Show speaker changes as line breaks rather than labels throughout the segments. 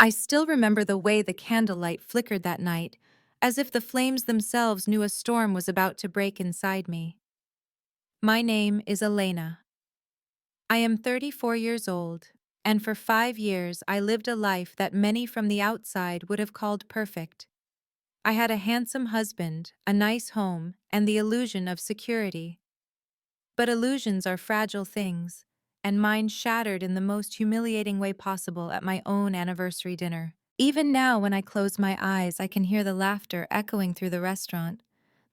I still remember the way the candlelight flickered that night, as if the flames themselves knew a storm was about to break inside me. My name is Elena. I am 34 years old, and for 5 years I lived a life that many from the outside would have called perfect. I had a handsome husband, a nice home, and the illusion of security. But illusions are fragile things, and mine shattered in the most humiliating way possible at my own anniversary dinner. Even now, when I close my eyes, I can hear the laughter echoing through the restaurant,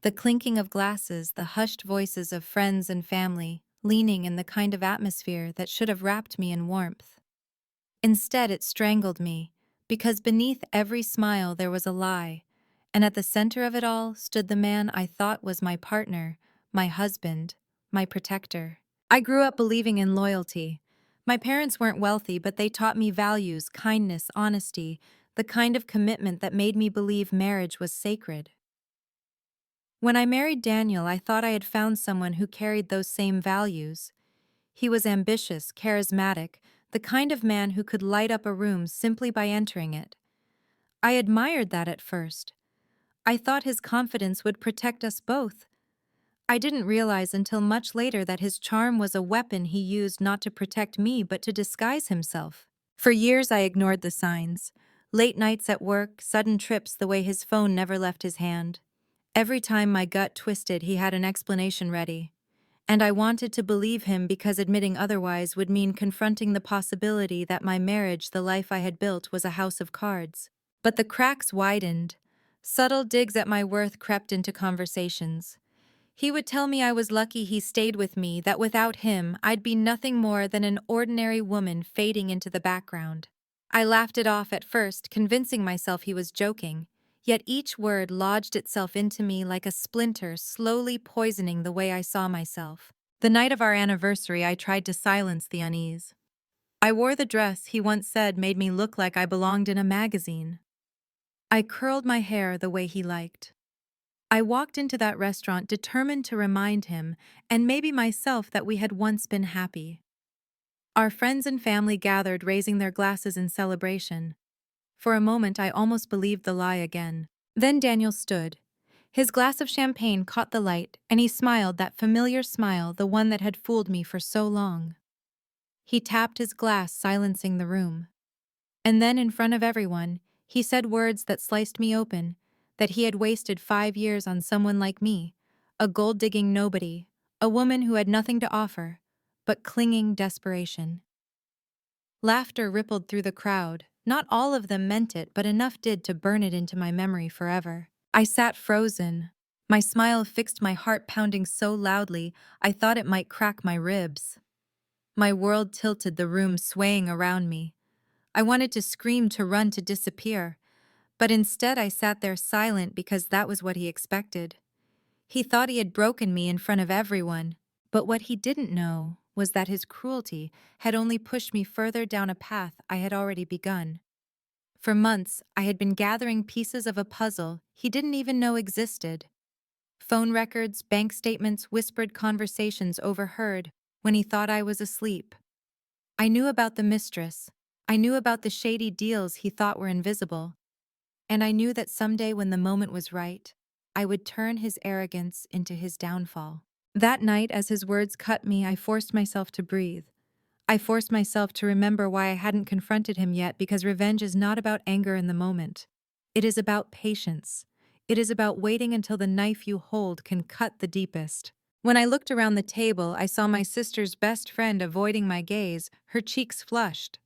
the clinking of glasses, the hushed voices of friends and family, leaning in the kind of atmosphere that should have wrapped me in warmth. Instead, it strangled me, because beneath every smile there was a lie, and at the center of it all stood the man I thought was my partner, my husband, my protector. I grew up believing in loyalty. My parents weren't wealthy, but they taught me values, kindness, honesty, the kind of commitment that made me believe marriage was sacred. When I married Daniel, I thought I had found someone who carried those same values. He was ambitious, charismatic, the kind of man who could light up a room simply by entering it. I admired that at first. I thought his confidence would protect us both. I didn't realize until much later that his charm was a weapon he used not to protect me but to disguise himself. For years I ignored the signs. Late nights at work, sudden trips the way his phone never left his hand. Every time my gut twisted, he had an explanation ready. And I wanted to believe him because admitting otherwise would mean confronting the possibility that my marriage, the life I had built, was a house of cards. But the cracks widened. Subtle digs at my worth crept into conversations. He would tell me I was lucky he stayed with me, that without him, I'd be nothing more than an ordinary woman fading into the background. I laughed it off at first, convincing myself he was joking, yet each word lodged itself into me like a splinter, slowly poisoning the way I saw myself. The night of our anniversary, I tried to silence the unease. I wore the dress he once said made me look like I belonged in a magazine. I curled my hair the way he liked. I walked into that restaurant determined to remind him, and maybe myself, that we had once been happy. Our friends and family gathered, raising their glasses in celebration. For a moment, I almost believed the lie again. Then Daniel stood. His glass of champagne caught the light, and he smiled, that familiar smile, the one that had fooled me for so long. He tapped his glass, silencing the room. And then, in front of everyone, he said words that sliced me open, that he had wasted 5 years on someone like me, a gold-digging nobody, a woman who had nothing to offer, but clinging desperation. Laughter rippled through the crowd. Not all of them meant it, but enough did to burn it into my memory forever. I sat frozen. My smile fixed, my heart pounding so loudly I thought it might crack my ribs. My world tilted, the room swaying around me. I wanted to scream, to run, to disappear. But instead I sat there silent because that was what he expected. He thought he had broken me in front of everyone, but what he didn't know was that his cruelty had only pushed me further down a path I had already begun. For months, I had been gathering pieces of a puzzle he didn't even know existed. Phone records, bank statements, whispered conversations overheard when he thought I was asleep. I knew about the mistress. I knew about the shady deals he thought were invisible. And I knew that someday, when the moment was right, I would turn his arrogance into his downfall. That night, as his words cut me, I forced myself to breathe. I forced myself to remember why I hadn't confronted him yet, because revenge is not about anger in the moment. It is about patience. It is about waiting until the knife you hold can cut the deepest. When I looked around the table, I saw my sister's best friend avoiding my gaze, her cheeks flushed.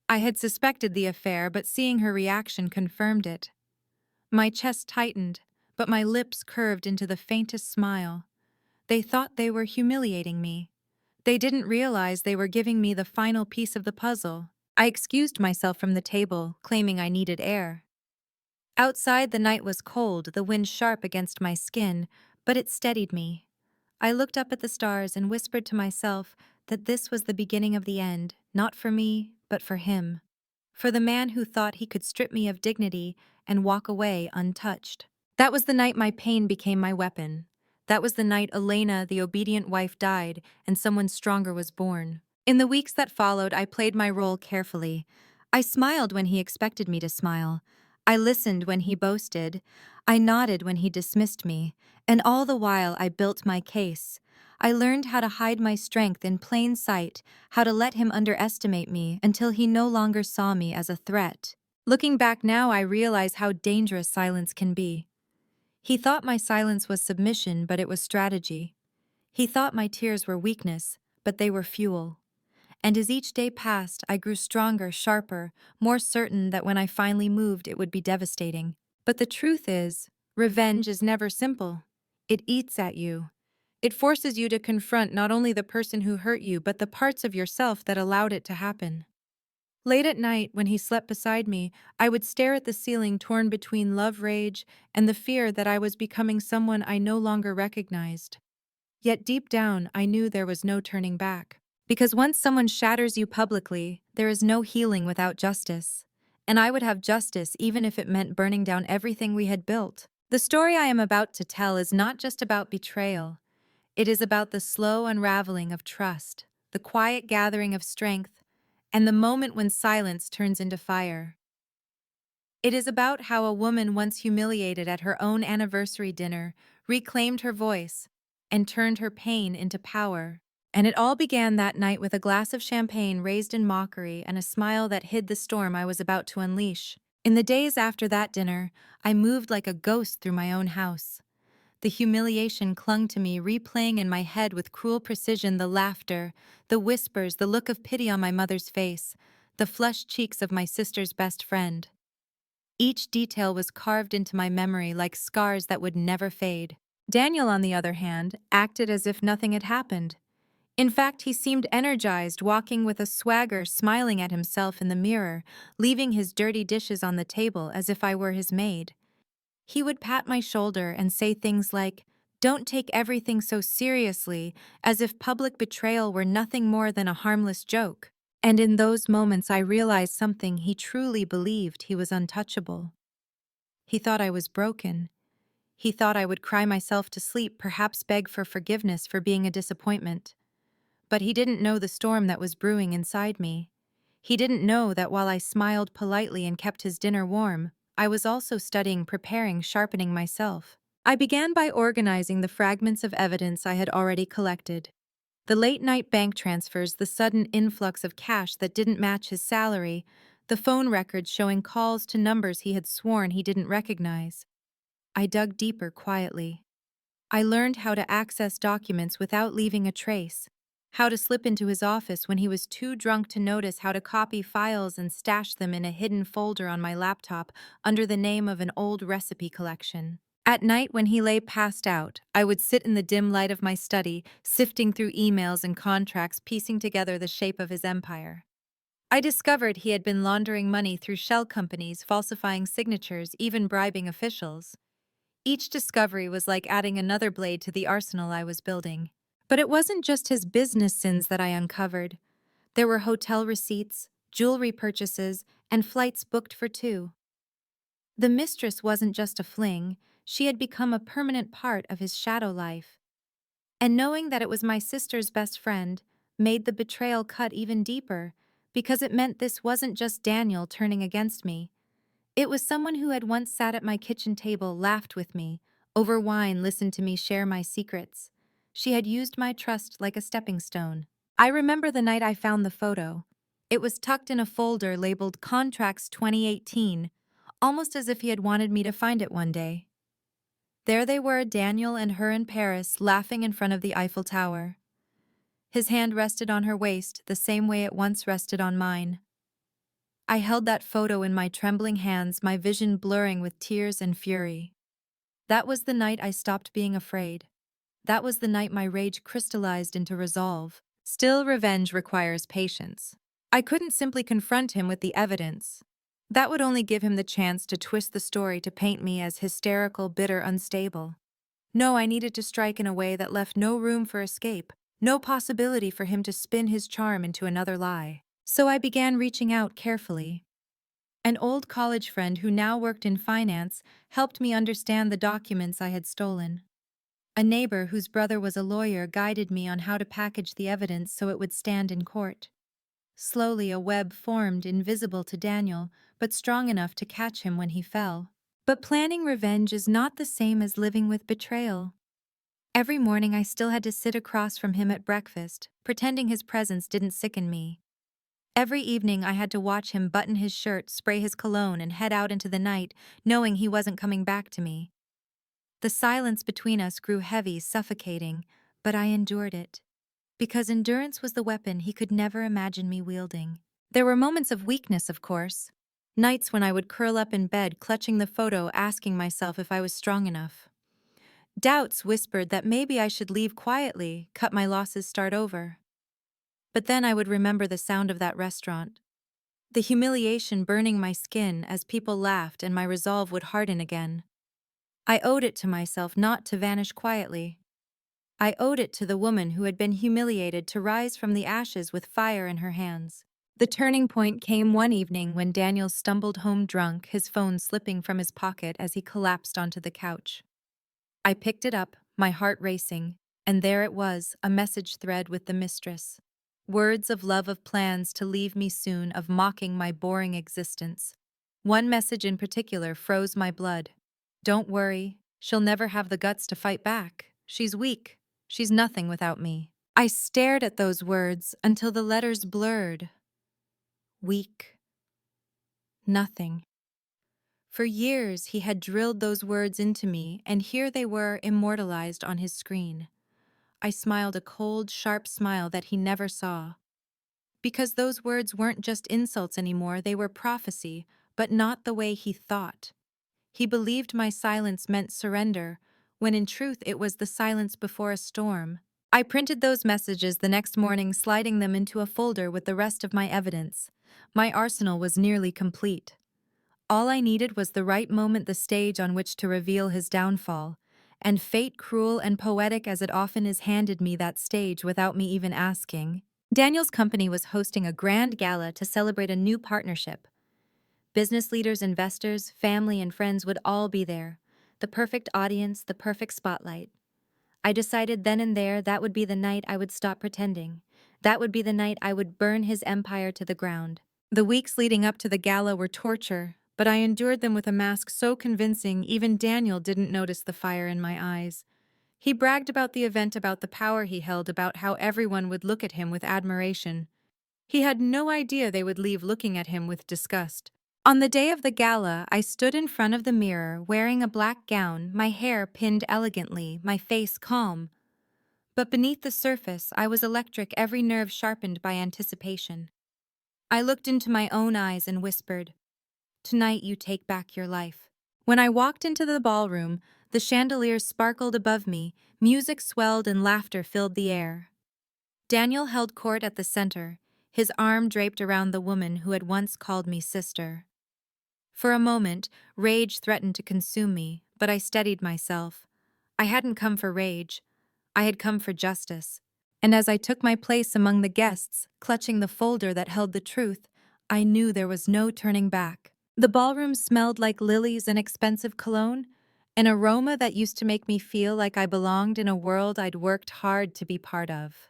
I had suspected the affair, but seeing her reaction confirmed it. My chest tightened, but my lips curved into the faintest smile. They thought they were humiliating me. They didn't realize they were giving me the final piece of the puzzle. I excused myself from the table, claiming I needed air. Outside, the night was cold, the wind sharp against my skin, but it steadied me. I looked up at the stars and whispered to myself that this was the beginning of the end, not for me, but for him. For the man who thought he could strip me of dignity and walk away untouched. That was the night my pain became my weapon. That was the night Elena, the obedient wife, died and someone stronger was born. In the weeks that followed, I played my role carefully. I smiled when he expected me to smile. I listened when he boasted. I nodded when he dismissed me. And all the while I built my case. I learned how to hide my strength in plain sight, how to let him underestimate me until he no longer saw me as a threat. Looking back now, I realize how dangerous silence can be. He thought my silence was submission, but it was strategy. He thought my tears were weakness, but they were fuel. And as each day passed, I grew stronger, sharper, more certain that when I finally moved, it would be devastating. But the truth is, revenge is never simple. It eats at you. It forces you to confront not only the person who hurt you, but the parts of yourself that allowed it to happen. Late at night, when he slept beside me, I would stare at the ceiling, torn between love rage and the fear that I was becoming someone I no longer recognized. Yet deep down, I knew there was no turning back. Because once someone shatters you publicly, there is no healing without justice. And I would have justice even if it meant burning down everything we had built. The story I am about to tell is not just about betrayal. It is about the slow unraveling of trust, the quiet gathering of strength, and the moment when silence turns into fire. It is about how a woman once humiliated at her own anniversary dinner reclaimed her voice and turned her pain into power. And it all began that night with a glass of champagne raised in mockery and a smile that hid the storm I was about to unleash. In the days after that dinner, I moved like a ghost through my own house. The humiliation clung to me, replaying in my head with cruel precision the laughter, the whispers, the look of pity on my mother's face, the flushed cheeks of my sister's best friend. Each detail was carved into my memory like scars that would never fade. Daniel, on the other hand, acted as if nothing had happened. In fact, he seemed energized, walking with a swagger, smiling at himself in the mirror, leaving his dirty dishes on the table as if I were his maid. He would pat my shoulder and say things like, "Don't take everything so seriously," as if public betrayal were nothing more than a harmless joke. And in those moments I realized something: he truly believed he was untouchable. He thought I was broken. He thought I would cry myself to sleep, perhaps beg for forgiveness for being a disappointment. But he didn't know the storm that was brewing inside me. He didn't know that while I smiled politely and kept his dinner warm, I was also studying, preparing, sharpening myself. I began by organizing the fragments of evidence I had already collected. The late-night bank transfers, the sudden influx of cash that didn't match his salary, the phone records showing calls to numbers he had sworn he didn't recognize. I dug deeper quietly. I learned how to access documents without leaving a trace, how to slip into his office when he was too drunk to notice, how to copy files and stash them in a hidden folder on my laptop under the name of an old recipe collection. At night, when he lay passed out, I would sit in the dim light of my study, sifting through emails and contracts, piecing together the shape of his empire. I discovered he had been laundering money through shell companies, falsifying signatures, even bribing officials. Each discovery was like adding another blade to the arsenal I was building. But it wasn't just his business sins that I uncovered. There were hotel receipts, jewelry purchases, and flights booked for two. The mistress wasn't just a fling, she had become a permanent part of his shadow life. And knowing that it was my sister's best friend made the betrayal cut even deeper, because it meant this wasn't just Daniel turning against me. It was someone who had once sat at my kitchen table, laughed with me, over wine listened to me share my secrets. She had used my trust like a stepping stone. I remember the night I found the photo. It was tucked in a folder labeled Contracts 2018, almost as if he had wanted me to find it one day. There they were, Daniel and her in Paris, laughing in front of the Eiffel Tower. His hand rested on her waist, the same way it once rested on mine. I held that photo in my trembling hands, my vision blurring with tears and fury. That was the night I stopped being afraid. That was the night my rage crystallized into resolve. Still, revenge requires patience. I couldn't simply confront him with the evidence. That would only give him the chance to twist the story to paint me as hysterical, bitter, unstable. No, I needed to strike in a way that left no room for escape, no possibility for him to spin his charm into another lie. So I began reaching out carefully. An old college friend who now worked in finance helped me understand the documents I had stolen. A neighbor whose brother was a lawyer guided me on how to package the evidence so it would stand in court. Slowly, a web formed, invisible to Daniel, but strong enough to catch him when he fell. But planning revenge is not the same as living with betrayal. Every morning I still had to sit across from him at breakfast, pretending his presence didn't sicken me. Every evening I had to watch him button his shirt, spray his cologne, and head out into the night, knowing he wasn't coming back to me. The silence between us grew heavy, suffocating, but I endured it. Because endurance was the weapon he could never imagine me wielding. There were moments of weakness, of course. Nights when I would curl up in bed, clutching the photo, asking myself if I was strong enough. Doubts whispered that maybe I should leave quietly, cut my losses, start over. But then I would remember the sound of that restaurant, the humiliation burning my skin as people laughed, and my resolve would harden again. I owed it to myself not to vanish quietly. I owed it to the woman who had been humiliated to rise from the ashes with fire in her hands. The turning point came one evening when Daniel stumbled home drunk, his phone slipping from his pocket as he collapsed onto the couch. I picked it up, my heart racing, and there it was, a message thread with the mistress. Words of love, of plans to leave me soon, of mocking my boring existence. One message in particular froze my blood. "Don't worry, she'll never have the guts to fight back. She's weak. She's nothing without me." I stared at those words until the letters blurred. Weak. Nothing. For years he had drilled those words into me, and here they were immortalized on his screen. I smiled a cold, sharp smile that he never saw. Because those words weren't just insults anymore, they were prophecy, but not the way he thought. He believed my silence meant surrender, when in truth it was the silence before a storm. I printed those messages the next morning, sliding them into a folder with the rest of my evidence. My arsenal was nearly complete. All I needed was the right moment, the stage on which to reveal his downfall, and fate, cruel and poetic as it often is, handed me that stage without me even asking. Daniel's company was hosting a grand gala to celebrate a new partnership. Business leaders, investors, family, and friends would all be there. The perfect audience, the perfect spotlight. I decided then and there that would be the night I would stop pretending. That would be the night I would burn his empire to the ground. The weeks leading up to the gala were torture, but I endured them with a mask so convincing even Daniel didn't notice the fire in my eyes. He bragged about the event, about the power he held, about how everyone would look at him with admiration. He had no idea they would leave looking at him with disgust. On the day of the gala, I stood in front of the mirror, wearing a black gown, my hair pinned elegantly, my face calm. But beneath the surface, I was electric, every nerve sharpened by anticipation. I looked into my own eyes and whispered, "Tonight you take back your life." When I walked into the ballroom, the chandeliers sparkled above me, music swelled and laughter filled the air. Daniel held court at the center, his arm draped around the woman who had once called me sister. For a moment, rage threatened to consume me, but I steadied myself. I hadn't come for rage. I had come for justice. And as I took my place among the guests, clutching the folder that held the truth, I knew there was no turning back. The ballroom smelled like lilies and expensive cologne, an aroma that used to make me feel like I belonged in a world I'd worked hard to be part of.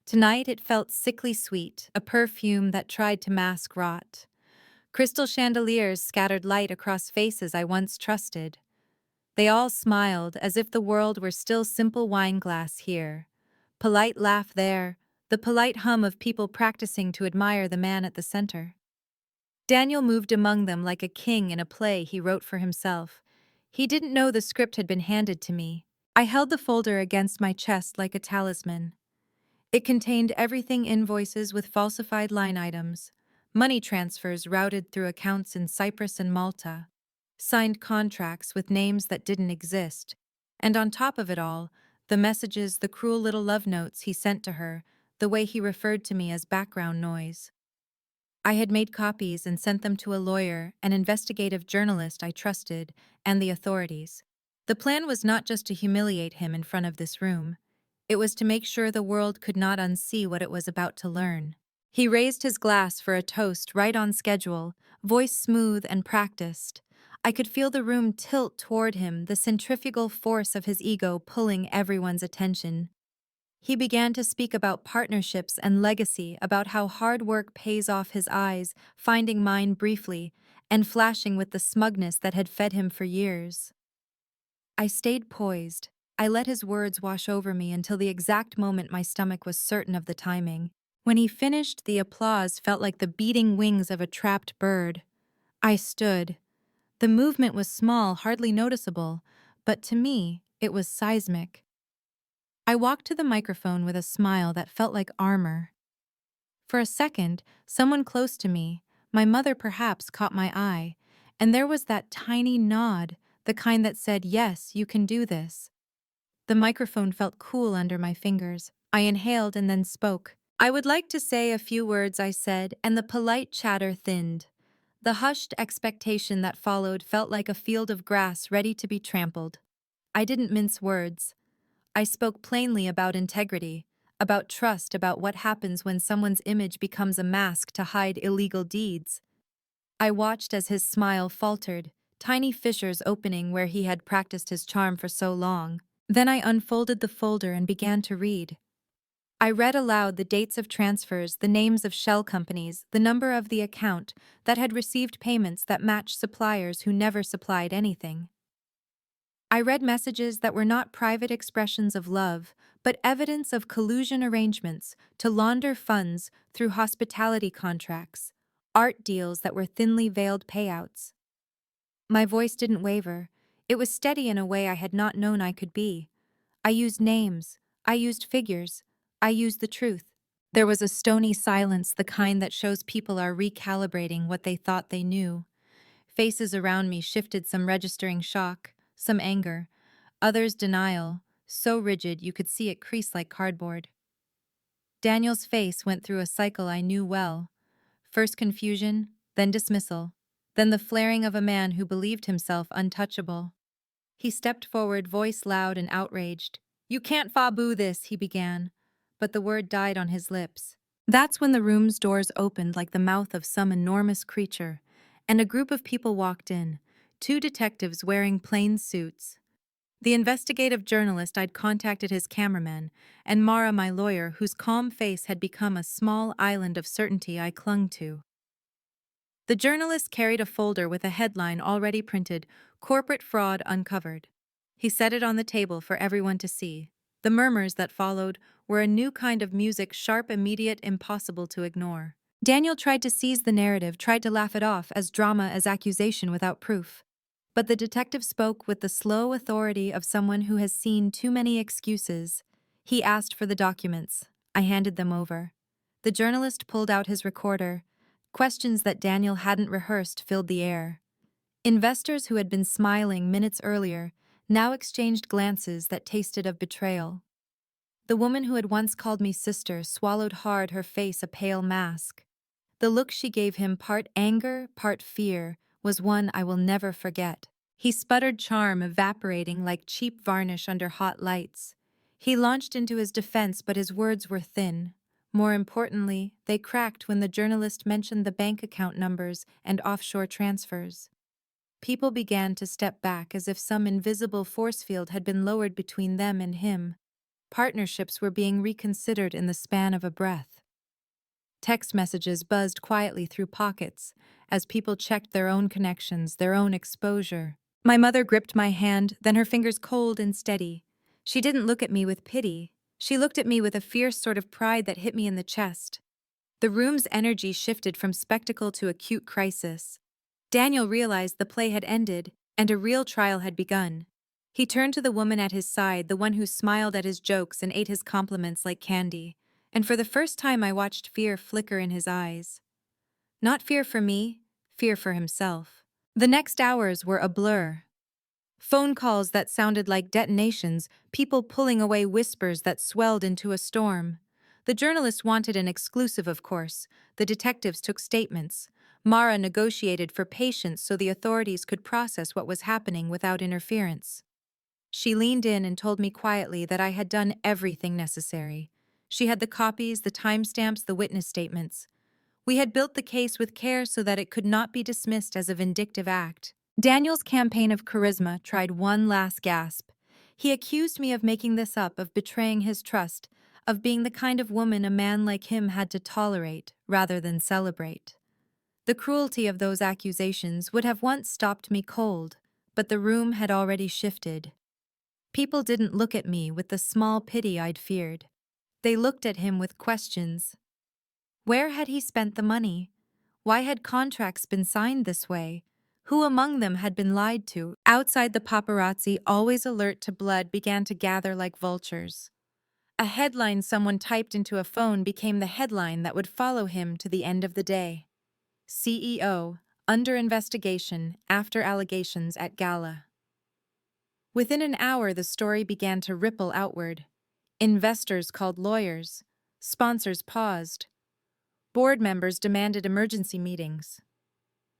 Tonight it felt sickly sweet, a perfume that tried to mask rot. Crystal chandeliers scattered light across faces I once trusted. They all smiled as if the world were still simple wine glass here. Polite laugh there, the polite hum of people practicing to admire the man at the center. Daniel moved among them like a king in a play he wrote for himself. He didn't know the script had been handed to me. I held the folder against my chest like a talisman. It contained everything: invoices with falsified line items, money transfers routed through accounts in Cyprus and Malta, signed contracts with names that didn't exist, and on top of it all, the messages, the cruel little love notes he sent to her, the way he referred to me as background noise. I had made copies and sent them to a lawyer, an investigative journalist I trusted, and the authorities. The plan was not just to humiliate him in front of this room. It was to make sure the world could not unsee what it was about to learn. He raised his glass for a toast, right on schedule, voice smooth and practiced. I could feel the room tilt toward him, the centrifugal force of his ego pulling everyone's attention. He began to speak about partnerships and legacy, about how hard work pays off his eyes, finding mine briefly, and flashing with the smugness that had fed him for years. I stayed poised. I let his words wash over me until the exact moment my stomach was certain of the timing. When he finished, the applause felt like the beating wings of a trapped bird. I stood. The movement was small, hardly noticeable, but to me, it was seismic. I walked to the microphone with a smile that felt like armor. For a second, someone close to me, my mother perhaps, caught my eye, and there was that tiny nod, the kind that said, "Yes, you can do this." The microphone felt cool under my fingers. I inhaled and then spoke. "I would like to say a few words," I said, and the polite chatter thinned. The hushed expectation that followed felt like a field of grass ready to be trampled. I didn't mince words. I spoke plainly about integrity, about trust, about what happens when someone's image becomes a mask to hide illegal deeds. I watched as his smile faltered, tiny fissures opening where he had practiced his charm for so long. Then I unfolded the folder and began to read. I read aloud the dates of transfers, the names of shell companies, the number of the account that had received payments that matched suppliers who never supplied anything. I read messages that were not private expressions of love, but evidence of collusion arrangements to launder funds through hospitality contracts, art deals that were thinly veiled payouts. My voice didn't waver. It was steady in a way I had not known I could be. I used names. I used figures. I used the truth. There was a stony silence, the kind that shows people are recalibrating what they thought they knew. Faces around me shifted, some registering shock, some anger, others denial, so rigid you could see it crease like cardboard. Daniel's face went through a cycle I knew well. First confusion, then dismissal, then the flaring of a man who believed himself untouchable. He stepped forward, voice loud and outraged. "You can't fa-boo this," he began, but the word died on his lips. That's when the room's doors opened like the mouth of some enormous creature, and a group of people walked in, two detectives wearing plain suits. The investigative journalist I'd contacted, his cameraman, and Mara, my lawyer, whose calm face had become a small island of certainty I clung to. The journalist carried a folder with a headline already printed, "Corporate Fraud Uncovered." He set it on the table for everyone to see. The murmurs that followed were a new kind of music, sharp, immediate, impossible to ignore. Daniel tried to seize the narrative, tried to laugh it off as drama, as accusation without proof. But the detective spoke with the slow authority of someone who has seen too many excuses. He asked for the documents. I handed them over. The journalist pulled out his recorder. Questions that Daniel hadn't rehearsed filled the air. Investors who had been smiling minutes earlier now exchanged glances that tasted of betrayal. The woman who had once called me sister swallowed hard, her face a pale mask. The look she gave him, part anger, part fear, was one I will never forget. He sputtered, charm evaporating like cheap varnish under hot lights. He launched into his defense, but his words were thin. More importantly, they cracked when the journalist mentioned the bank account numbers and offshore transfers. People began to step back as if some invisible force field had been lowered between them and him. Partnerships were being reconsidered in the span of a breath. Text messages buzzed quietly through pockets as people checked their own connections, their own exposure. My mother gripped my hand, then her fingers cold and steady. She didn't look at me with pity. She looked at me with a fierce sort of pride that hit me in the chest. The room's energy shifted from spectacle to acute crisis. Daniel realized the play had ended, and a real trial had begun. He turned to the woman at his side, the one who smiled at his jokes and ate his compliments like candy. And for the first time I watched fear flicker in his eyes. Not fear for me, fear for himself. The next hours were a blur. Phone calls that sounded like detonations, people pulling away, whispers that swelled into a storm. The journalist wanted an exclusive, of course. The detectives took statements. Mara negotiated for patience so the authorities could process what was happening without interference. She leaned in and told me quietly that I had done everything necessary. She had the copies, the timestamps, the witness statements. We had built the case with care so that it could not be dismissed as a vindictive act. Daniel's campaign of charisma tried one last gasp. He accused me of making this up, of betraying his trust, of being the kind of woman a man like him had to tolerate rather than celebrate. The cruelty of those accusations would have once stopped me cold, but the room had already shifted. People didn't look at me with the small pity I'd feared. They looked at him with questions. Where had he spent the money? Why had contracts been signed this way? Who among them had been lied to? Outside, the paparazzi, always alert to blood, began to gather like vultures. A headline someone typed into a phone became the headline that would follow him to the end of the day. CEO, under investigation after allegations at gala. Within an hour, the story began to ripple outward. Investors called lawyers. Sponsors paused. Board members demanded emergency meetings.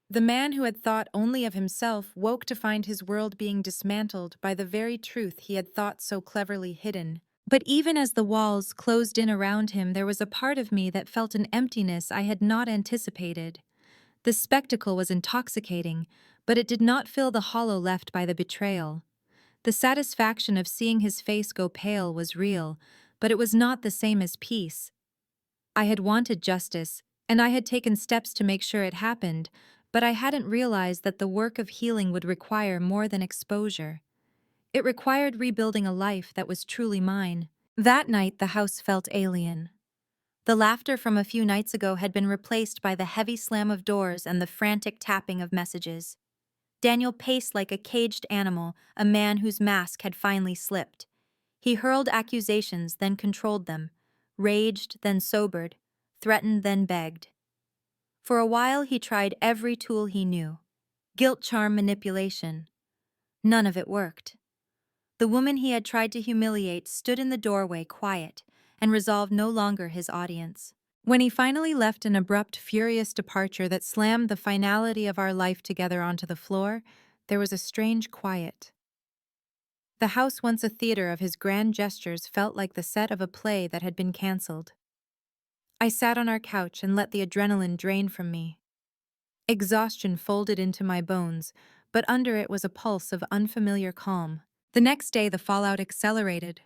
The man who had thought only of himself woke to find his world being dismantled by the very truth he had thought so cleverly hidden. But even as the walls closed in around him, there was a part of me that felt an emptiness I had not anticipated. The spectacle was intoxicating, but it did not fill the hollow left by the betrayal. The satisfaction of seeing his face go pale was real, but it was not the same as peace. I had wanted justice, and I had taken steps to make sure it happened, but I hadn't realized that the work of healing would require more than exposure. It required rebuilding a life that was truly mine. That night, the house felt alien. The laughter from a few nights ago had been replaced by the heavy slam of doors and the frantic tapping of messages. Daniel paced like a caged animal, a man whose mask had finally slipped. He hurled accusations, then controlled them, raged, then sobered, threatened, then begged. For a while, he tried every tool he knew. Guilt, charm, manipulation. None of it worked. The woman he had tried to humiliate stood in the doorway, quiet, and resolved no longer his audience. When he finally left an abrupt, furious departure that slammed the finality of our life together onto the floor, there was a strange quiet. The house, once a theater of his grand gestures, felt like the set of a play that had been canceled. I sat on our couch and let the adrenaline drain from me. Exhaustion folded into my bones, but under it was a pulse of unfamiliar calm. The next day, the fallout accelerated.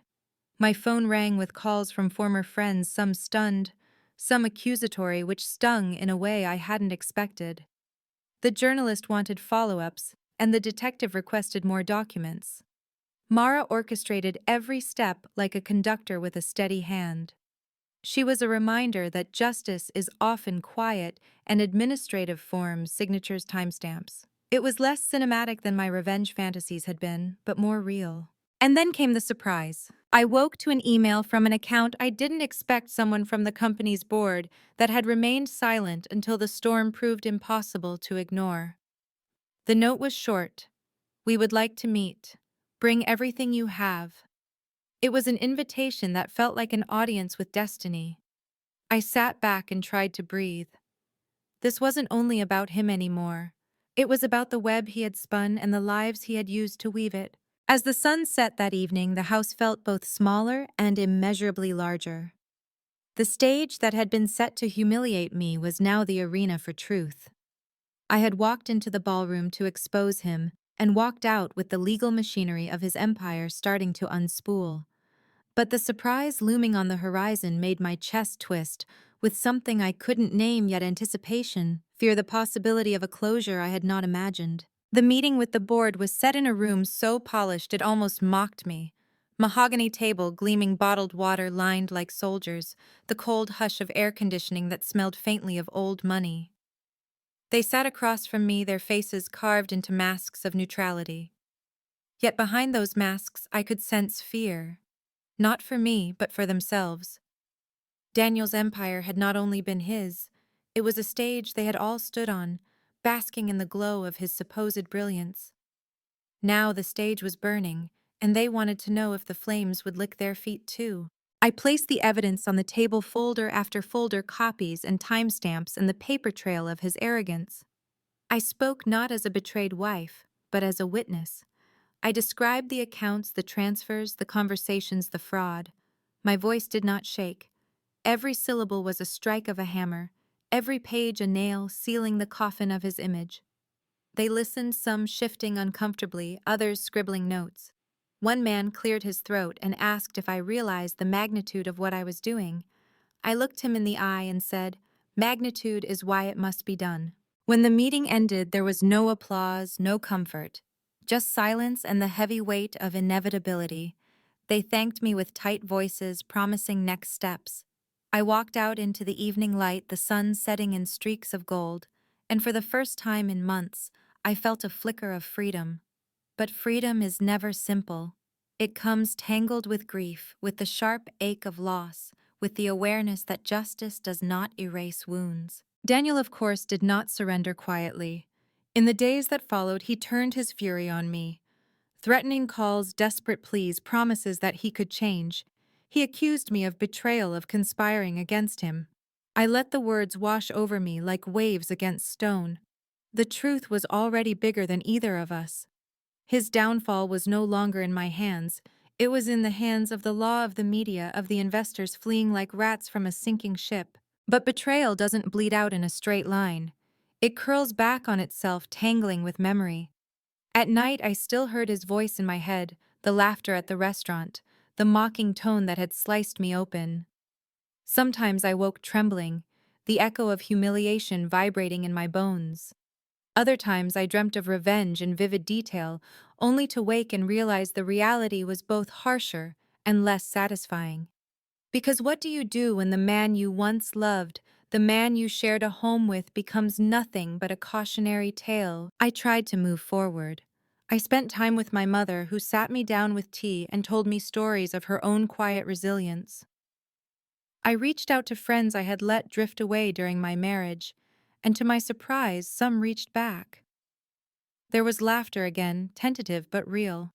My phone rang with calls from former friends, some stunned, some accusatory, which stung in a way I hadn't expected. The journalist wanted follow-ups, and the detective requested more documents. Mara orchestrated every step like a conductor with a steady hand. She was a reminder that justice is often quiet and administrative forms, signatures, timestamps. It was less cinematic than my revenge fantasies had been, but more real. And then came the surprise. I woke to an email from an account I didn't expect, someone from the company's board, that had remained silent until the storm proved impossible to ignore. The note was short. We would like to meet. Bring everything you have. It was an invitation that felt like an audience with destiny. I sat back and tried to breathe. This wasn't only about him anymore. It was about the web he had spun and the lives he had used to weave it. As the sun set that evening, the house felt both smaller and immeasurably larger. The stage that had been set to humiliate me was now the arena for truth. I had walked into the ballroom to expose him and walked out with the legal machinery of his empire starting to unspool. But the surprise looming on the horizon made my chest twist with something I couldn't name, yet anticipation, fear, the possibility of a closure I had not imagined. The meeting with the board was set in a room so polished it almost mocked me. Mahogany table, gleaming bottled water lined like soldiers, the cold hush of air conditioning that smelled faintly of old money. They sat across from me, their faces carved into masks of neutrality. Yet behind those masks I could sense fear. Not for me, but for themselves. Daniel's empire had not only been his, it was a stage they had all stood on, basking in the glow of his supposed brilliance. Now the stage was burning, and they wanted to know if the flames would lick their feet too. I placed the evidence on the table, folder after folder, copies and timestamps, and the paper trail of his arrogance. I spoke not as a betrayed wife, but as a witness. I described the accounts, the transfers, the conversations, the fraud. My voice did not shake. Every syllable was a strike of a hammer, every page a nail sealing the coffin of his image. They listened, some shifting uncomfortably, others scribbling notes. One man cleared his throat and asked if I realized the magnitude of what I was doing. I looked him in the eye and said, "Magnitude is why it must be done." When the meeting ended, there was no applause, no comfort, just silence and the heavy weight of inevitability. They thanked me with tight voices, promising next steps. I walked out into the evening light, the sun setting in streaks of gold, and for the first time in months, I felt a flicker of freedom. But freedom is never simple. It comes tangled with grief, with the sharp ache of loss, with the awareness that justice does not erase wounds. Daniel, of course, did not surrender quietly. In the days that followed, he turned his fury on me. Threatening calls, desperate pleas, promises that he could change. He accused me of betrayal, of conspiring against him. I let the words wash over me like waves against stone. The truth was already bigger than either of us. His downfall was no longer in my hands. It was in the hands of the law, of the media, of the investors fleeing like rats from a sinking ship. But betrayal doesn't bleed out in a straight line. It curls back on itself, tangling with memory. At night, I still heard his voice in my head, the laughter at the restaurant, the mocking tone that had sliced me open. Sometimes I woke trembling, the echo of humiliation vibrating in my bones. Other times I dreamt of revenge in vivid detail, only to wake and realize the reality was both harsher and less satisfying. Because what do you do when the man you once loved, the man you shared a home with, becomes nothing but a cautionary tale? I tried to move forward. I spent time with my mother, who sat me down with tea and told me stories of her own quiet resilience. I reached out to friends I had let drift away during my marriage, and to my surprise, some reached back. There was laughter again, tentative but real.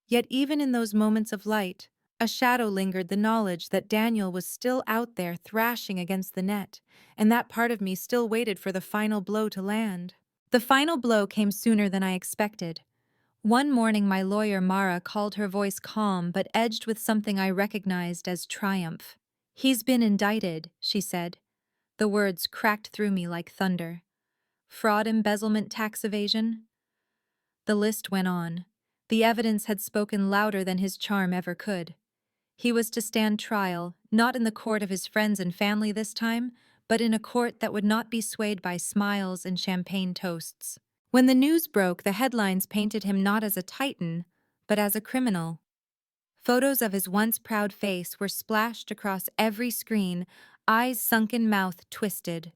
Yet even in those moments of light, a shadow lingered, the knowledge that Daniel was still out there thrashing against the net, and that part of me still waited for the final blow to land. The final blow came sooner than I expected. One morning my lawyer Mara called, her voice calm but edged with something I recognized as triumph. "He's been indicted," she said. The words cracked through me like thunder. Fraud, embezzlement, tax evasion? The list went on. The evidence had spoken louder than his charm ever could. He was to stand trial, not in the court of his friends and family this time, but in a court that would not be swayed by smiles and champagne toasts. When the news broke, the headlines painted him not as a titan, but as a criminal. Photos of his once proud face were splashed across every screen, eyes sunken, mouth twisted.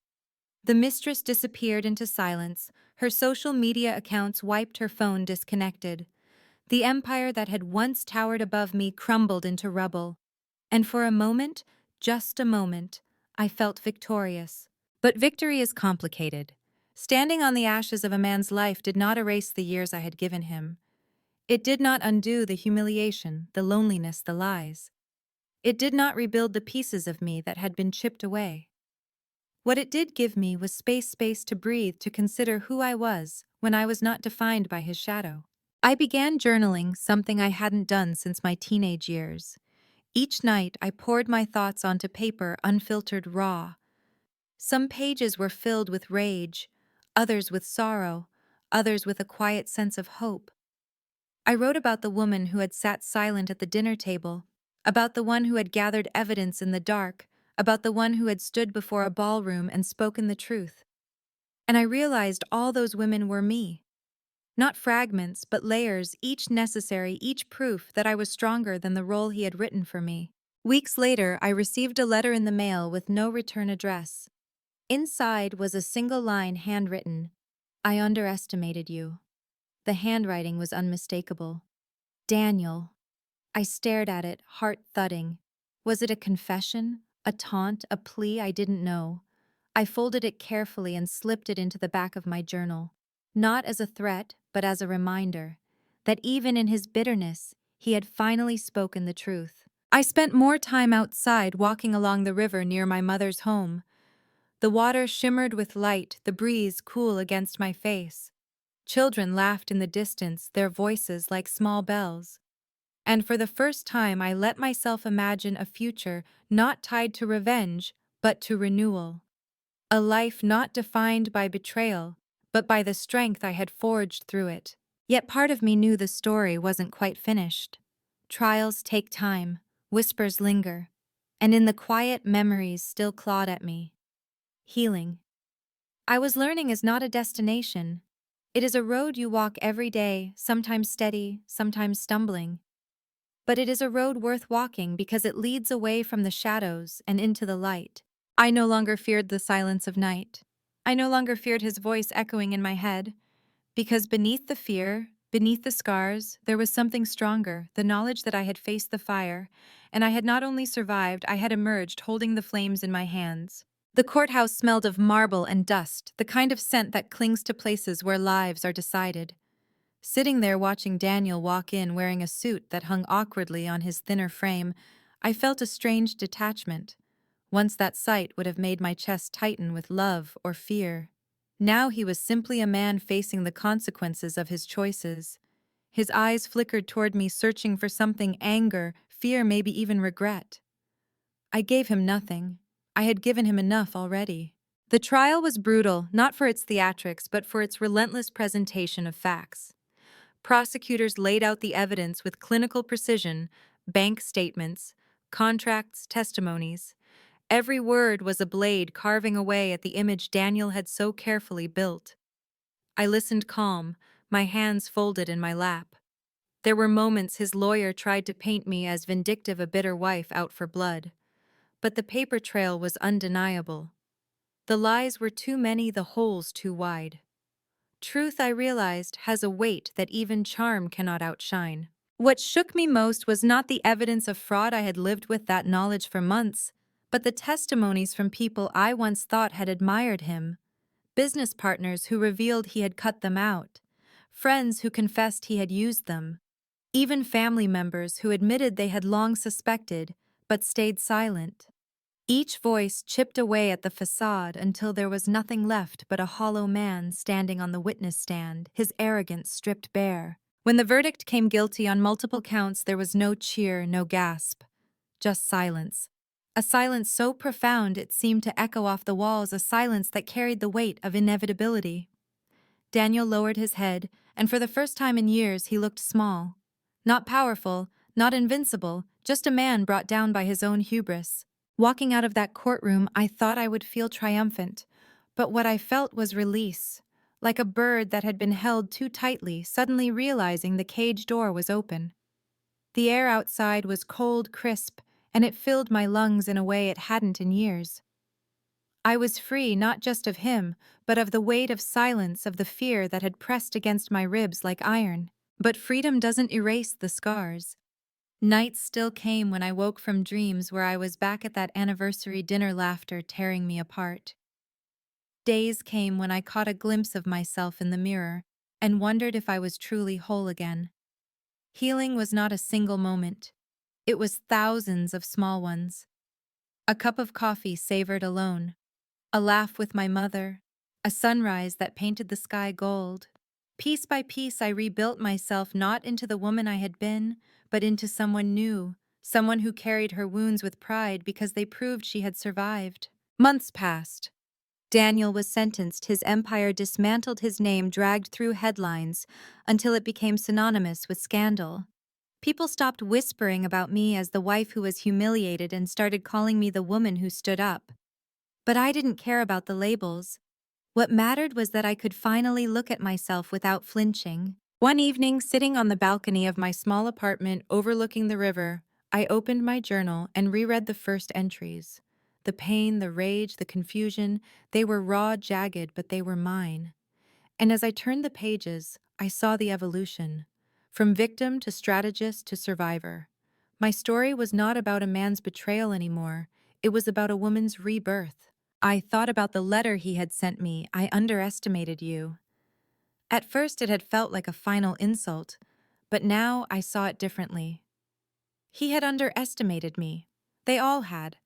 The mistress disappeared into silence, her social media accounts wiped, her phone disconnected. The empire that had once towered above me crumbled into rubble. And for a moment, just a moment, I felt victorious. But victory is complicated. Standing on the ashes of a man's life did not erase the years I had given him. It did not undo the humiliation, the loneliness, the lies. It did not rebuild the pieces of me that had been chipped away. What it did give me was space to breathe, to consider who I was when I was not defined by his shadow. I began journaling, something I hadn't done since my teenage years. Each night, I poured my thoughts onto paper, unfiltered, raw. Some pages were filled with rage, others with sorrow, others with a quiet sense of hope. I wrote about the woman who had sat silent at the dinner table, about the one who had gathered evidence in the dark, about the one who had stood before a ballroom and spoken the truth. And I realized all those women were me. Not fragments, but layers, each necessary, each proof that I was stronger than the role he had written for me. Weeks later, I received a letter in the mail with no return address. Inside was a single line, handwritten, "I underestimated you." The handwriting was unmistakable. "Daniel." I stared at it, heart thudding. Was it a confession, a taunt, a plea? I didn't know. I folded it carefully and slipped it into the back of my journal. Not as a threat, but as a reminder that even in his bitterness, he had finally spoken the truth. I spent more time outside, walking along the river near my mother's home. The water shimmered with light, the breeze cool against my face. Children laughed in the distance, their voices like small bells. And for the first time, I let myself imagine a future not tied to revenge, but to renewal. A life not defined by betrayal, but by the strength I had forged through it. Yet part of me knew the story wasn't quite finished. Trials take time, whispers linger, and in the quiet memories still clawed at me. Healing. I was learning is not a destination. It is a road you walk every day, sometimes steady, sometimes stumbling. But it is a road worth walking because it leads away from the shadows and into the light. I no longer feared the silence of night. I no longer feared his voice echoing in my head, because beneath the fear, beneath the scars, there was something stronger, the knowledge that I had faced the fire, and I had not only survived, I had emerged holding the flames in my hands. The courthouse smelled of marble and dust, the kind of scent that clings to places where lives are decided. Sitting there watching Daniel walk in wearing a suit that hung awkwardly on his thinner frame, I felt a strange detachment. Once that sight would have made my chest tighten with love or fear. Now he was simply a man facing the consequences of his choices. His eyes flickered toward me, searching for something: anger, fear, maybe even regret. I gave him nothing. I had given him enough already. The trial was brutal, not for its theatrics, but for its relentless presentation of facts. Prosecutors laid out the evidence with clinical precision: bank statements, contracts, testimonies. Every word was a blade carving away at the image Daniel had so carefully built. I listened calm, my hands folded in my lap. There were moments his lawyer tried to paint me as vindictive, a bitter wife out for blood. But the paper trail was undeniable. The lies were too many, the holes too wide. Truth, I realized, has a weight that even charm cannot outshine. What shook me most was not the evidence of fraud I had lived with that knowledge for months, but the testimonies from people I once thought had admired him. Business partners who revealed he had cut them out. Friends who confessed he had used them. Even family members who admitted they had long suspected, but stayed silent. Each voice chipped away at the facade until there was nothing left but a hollow man standing on the witness stand, his arrogance stripped bare. When the verdict came guilty on multiple counts, there was no cheer, no gasp, just silence. A silence so profound it seemed to echo off the walls, a silence that carried the weight of inevitability. Daniel lowered his head, and for the first time in years he looked small. Not powerful, not invincible, just a man brought down by his own hubris. Walking out of that courtroom, I thought I would feel triumphant, but what I felt was release, like a bird that had been held too tightly, suddenly realizing the cage door was open. The air outside was cold, crisp, and it filled my lungs in a way it hadn't in years. I was free not just of him, but of the weight of silence, of the fear that had pressed against my ribs like iron. But freedom doesn't erase the scars. Nights still came when I woke from dreams where I was back at that anniversary dinner, laughter tearing me apart. Days came when I caught a glimpse of myself in the mirror and wondered if I was truly whole again. Healing was not a single moment. It was thousands of small ones. A cup of coffee savored alone, a laugh with my mother, a sunrise that painted the sky gold. Piece by piece, I rebuilt myself, not into the woman I had been, but into someone new, someone who carried her wounds with pride because they proved she had survived. Months passed. Daniel was sentenced, his empire dismantled, his name dragged through headlines until it became synonymous with scandal. People stopped whispering about me as the wife who was humiliated and started calling me the woman who stood up. But I didn't care about the labels. What mattered was that I could finally look at myself without flinching. One evening, sitting on the balcony of my small apartment overlooking the river, I opened my journal and reread the first entries. The pain, the rage, the confusion, they were raw, jagged, but they were mine. And as I turned the pages, I saw the evolution. From victim to strategist to survivor. My story was not about a man's betrayal anymore. It was about a woman's rebirth. I thought about the letter he had sent me. I underestimated you. At first it had felt like a final insult, but now I saw it differently. He had underestimated me. They all had.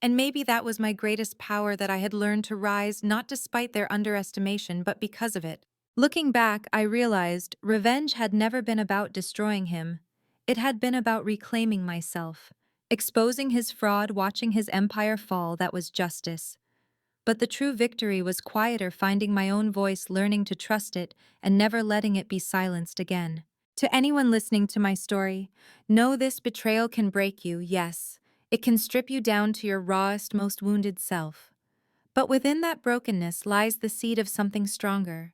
And maybe that was my greatest power, that I had learned to rise not despite their underestimation, but because of it. Looking back, I realized revenge had never been about destroying him. It had been about reclaiming myself. Exposing his fraud, watching his empire fall, that was justice. But the true victory was quieter, finding my own voice, learning to trust it, and never letting it be silenced again. To anyone listening to my story, know this: betrayal can break you, yes. It can strip you down to your rawest, most wounded self. But within that brokenness lies the seed of something stronger.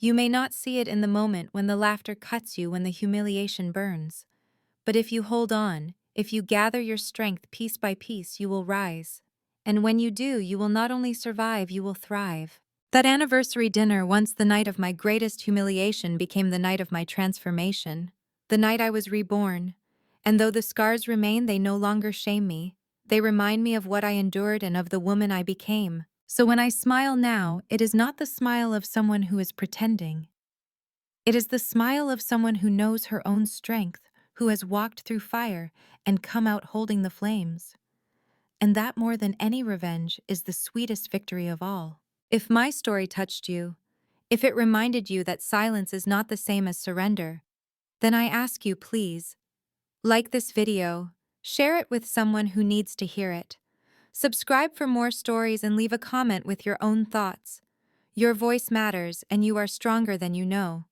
You may not see it in the moment, when the laughter cuts you, when the humiliation burns. But if you hold on, if you gather your strength piece by piece, you will rise. And when you do, you will not only survive, you will thrive. That anniversary dinner, once the night of my greatest humiliation, became the night of my transformation. The night I was reborn. And though the scars remain, they no longer shame me. They remind me of what I endured and of the woman I became. So when I smile now, it is not the smile of someone who is pretending. It is the smile of someone who knows her own strength, who has walked through fire and come out holding the flames. And that, more than any revenge, is the sweetest victory of all. If my story touched you, if it reminded you that silence is not the same as surrender, then I ask you, please, like this video, share it with someone who needs to hear it. Subscribe for more stories and leave a comment with your own thoughts. Your voice matters, and you are stronger than you know.